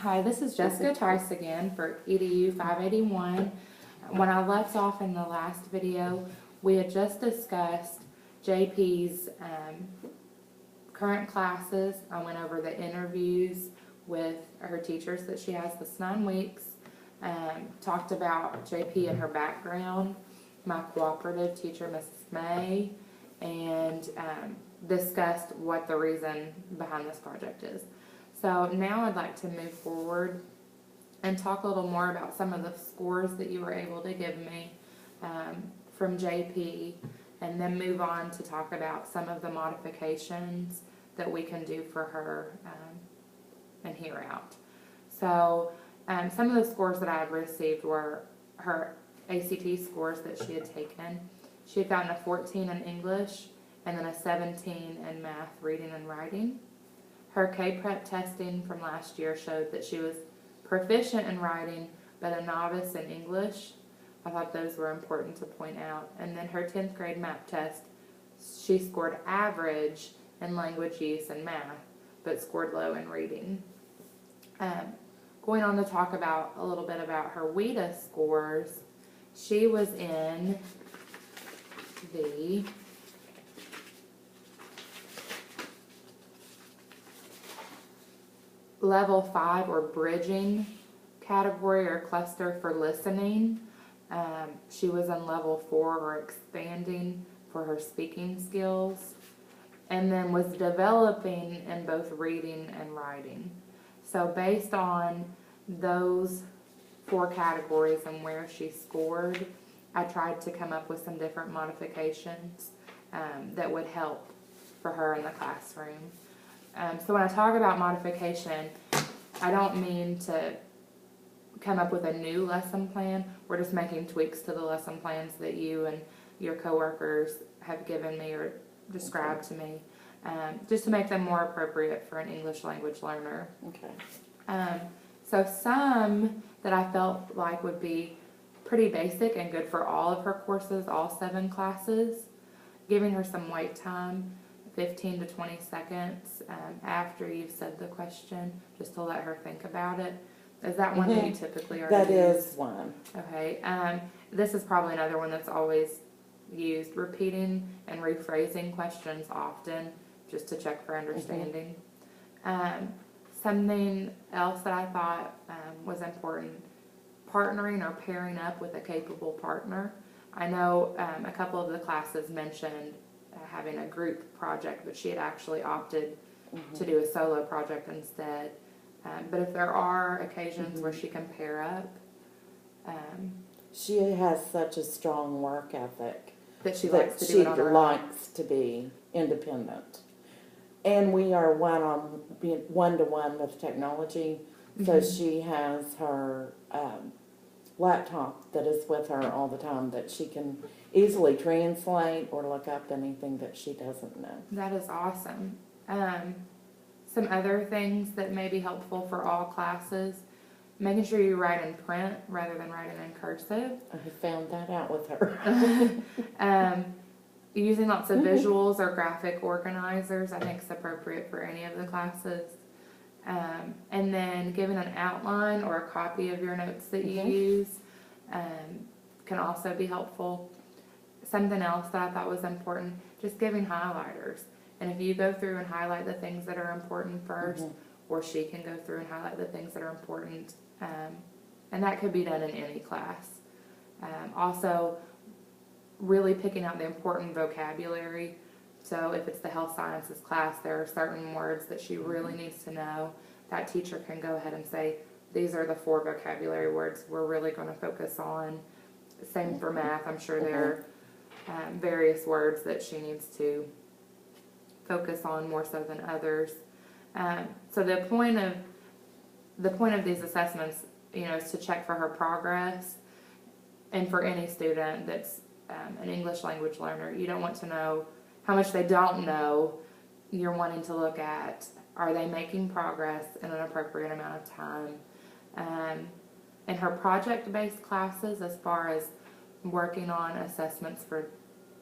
Hi, this is Jessica Tice again for EDU 581. When I left off in the last video, we had just discussed JP's current classes. I went over the interviews with her teachers that she has this 9 weeks, talked about JP and her background, my cooperative teacher, Mrs. May, and discussed what the reason behind this project is. So now I'd like to move forward and talk a little more about some of the scores that you were able to give me from JP, and then move on to talk about some of the modifications that we can do for her and here out. So some of the scores that I had received were her ACT scores that she had taken. She had gotten a 14 in English and then a 17 in math, reading, and writing. Her K-Prep testing from last year showed that she was proficient in writing, but a novice in English. I thought those were important to point out. And then her 10th grade MAP test, she scored average in language use and math, but scored low in reading. Going on to talk about a little bit about her WIDA scores, she was in the level 5 or bridging category or cluster for listening. She was in level 4 or expanding for her speaking skills, and then was developing in both reading and writing. So based on those 4 categories and where she scored, I tried to come up with some different modifications that would help for her in the classroom. So when I talk about modification, I don't mean to come up with a new lesson plan. We're just making tweaks to the lesson plans that you and your coworkers have given me or described to me, just to make them more appropriate for an English language learner. Okay. So some that I felt like would be pretty basic and good for all of her courses, all 7 classes, giving her some wait time, 15 to 20 seconds after you've said the question, just to let her think about it. Is that one that you typically are That use? is one. Okay. This is probably another one that's always used. Repeating and rephrasing questions often, just to check for understanding. Something else that I thought was important, partnering or pairing up with a capable partner. I know a couple of the classes mentioned having a group project, but she had actually opted to do a solo project instead. But if there are occasions where she can pair up, She has such a strong work ethic that she that likes to do she it on her own. likes to be independent. And we are one-to-one with technology, so she has her laptop that is with her all the time that she can easily translate or look up anything that she doesn't know. That is awesome. Some other things that may be helpful for all classes, making sure you write in print rather than writing in cursive. I found that out with her. Using lots of visuals or graphic organizers, I think is appropriate for any of the classes. And then giving an outline or a copy of your notes that you use can also be helpful. Something else that I thought was important, just giving highlighters. And if you go through and highlight the things that are important first, or she can go through and highlight the things that are important, and that could be done in any class. Also, really picking out the important vocabulary. So if it's the health sciences class, there are certain words that she really needs to know. That teacher can go ahead and say, these are the 4 vocabulary words we're really going to focus on. Same for math. I'm sure there are various words that she needs to focus on more so than others. So the point of these assessments, is to check for her progress, and for any student that's an English language learner, you don't want to know how much they don't know. You're wanting to look at, are they making progress in an appropriate amount of time? In her project-based classes, as far as working on assessments for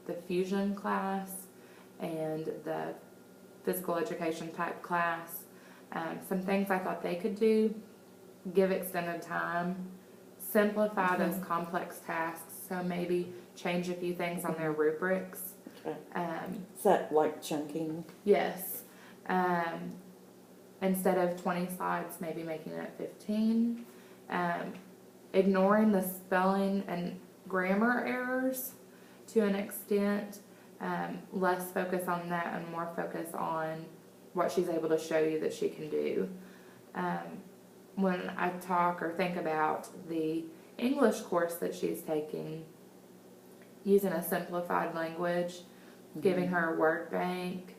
the fusion class and the physical education type class, some things I thought they could do give extended time, simplify those complex tasks, so maybe change a few things on their rubrics. Okay. Um, Is that like chunking? yes. Instead of 20 slides, maybe making it 15. Ignoring the spelling and grammar errors to an extent. Less focus on that and more focus on what she's able to show you that she can do. When I talk or think about the English course that she's taking, using a simplified language, giving her a word bank,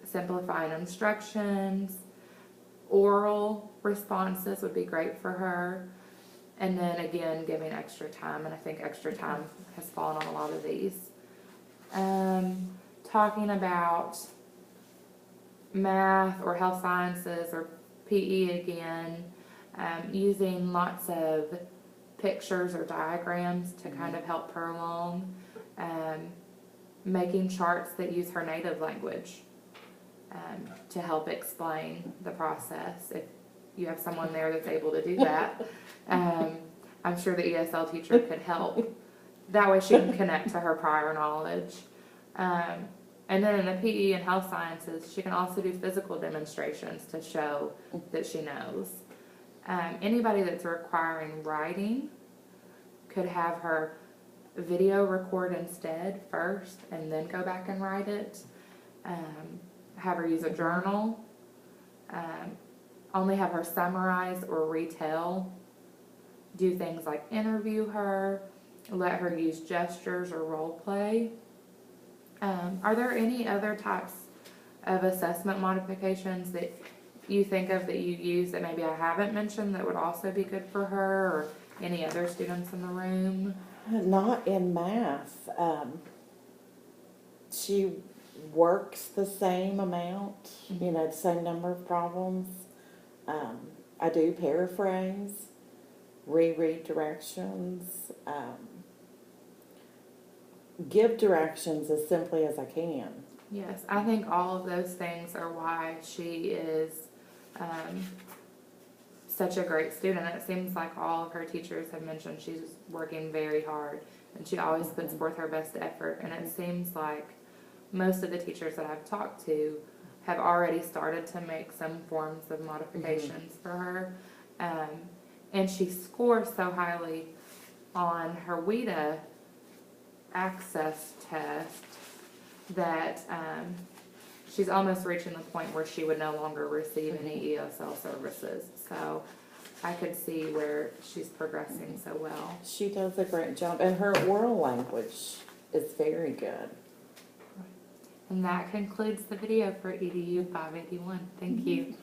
simplifying instructions, oral responses would be great for her. And then again, giving extra time, and I think extra time has fallen on a lot of these. Talking about math or health sciences or PE again, using lots of pictures or diagrams to kind of help her along. Making charts that use her native language to help explain the process. If you have someone there that's able to do that, I'm sure the ESL teacher could help. That way she can connect to her prior knowledge. And then in the PE and health sciences, she can also do physical demonstrations to show that she knows. Anybody that's requiring writing could have her video record instead first and then go back and write it. Have her use a journal. Only have her summarize or retell. Do things like interview her. Let her use gestures or role play. Are there any other types of assessment modifications that you think of that you use that maybe I haven't mentioned that would also be good for her, or any other students in the room? Not in math. She works the same amount, the same number of problems. I do paraphrase, reread directions, give directions as simply as I can. Yes, I think all of those things are why she is such a great student. It seems like all of her teachers have mentioned she's working very hard and she always puts forth her best effort, and it seems like most of the teachers that I've talked to have already started to make some forms of modifications for her. And she scores so highly on her WIDA access test that she's almost reaching the point where she would no longer receive any ESL services. So I could see where she's progressing so well. She does a great job, and her oral language is very good. And that concludes the video for EDU 581. Thank you.